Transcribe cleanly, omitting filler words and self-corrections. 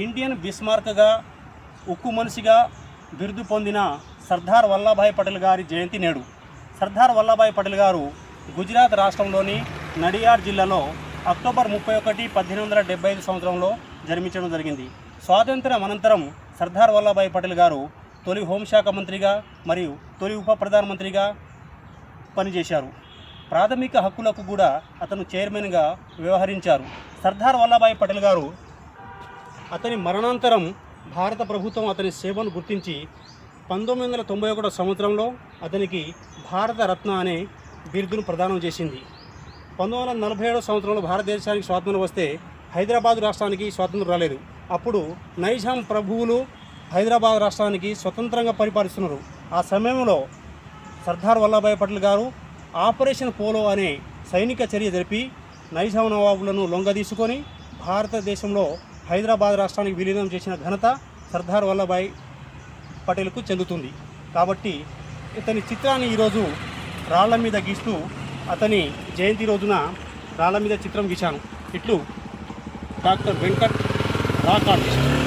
Indian బిస్మార్క్గా ఉక్కు మనిషిగా బిరుదు పొందిన సర్దార్ వల్లభాయ్ పటేల్ గారి జయంతి నేడు. సర్దార్ వల్లభాయ్ పటేల్ గారు గుజరాత్ రాష్ట్రంలోని నడియాడ్ జిల్లాలో అక్టోబర్ 31, 1875 సంవత్సరంలో జన్మించడం జరిగింది. స్వాతంత్ర్యం అనంతరం సర్దార్ వల్లభాయ్ పటేల్ గారు తొలి హోంశాఖ మంత్రిగా మరియు తొలి ఉప ప్రధానమంత్రిగా పనిచేశారు. ప్రాథమిక హక్కులకు కూడా అతను చైర్మన్గా వ్యవహరించారు. సర్దార్ వల్లభాయ్ పటేల్ గారు అతని మరణాంతరం భారత ప్రభుత్వం అతని సేవను గుర్తించి 1991 సంవత్సరంలో అతనికి భారత రత్న అనే బిరుదును ప్రదానం చేసింది. 1947 సంవత్సరంలో భారతదేశానికి స్వాతంత్రం వస్తే హైదరాబాద్ రాష్ట్రానికి స్వాతంత్రం రాలేదు. అప్పుడు నైజాం ప్రభువులు హైదరాబాద్ రాష్ట్రానికి స్వతంత్రంగా పరిపాలిస్తున్నారు. ఆ సమయంలో సర్దార్ వల్లభాయ్ పటేల్ గారు ఆపరేషన్ పోలో అనే సైనిక చర్య జరిపి నైజాం నవాబులను లొంగదీసుకొని భారతదేశంలో హైదరాబాద్ రాష్ట్రానికి విలీనం చేసిన ఘనత సర్దార్ వల్లభాయ్ పటేల్కు చెందుతుంది. కాబట్టి ఇతని చిత్రాన్ని ఈరోజు రాళ్ల మీద గీస్తూ అతని జయంతి రోజున రాళ్ల మీద చిత్రం గీశాను. ఇట్లు డాక్టర్ వెంకట్ రాక్ ఆర్టిస్ట్.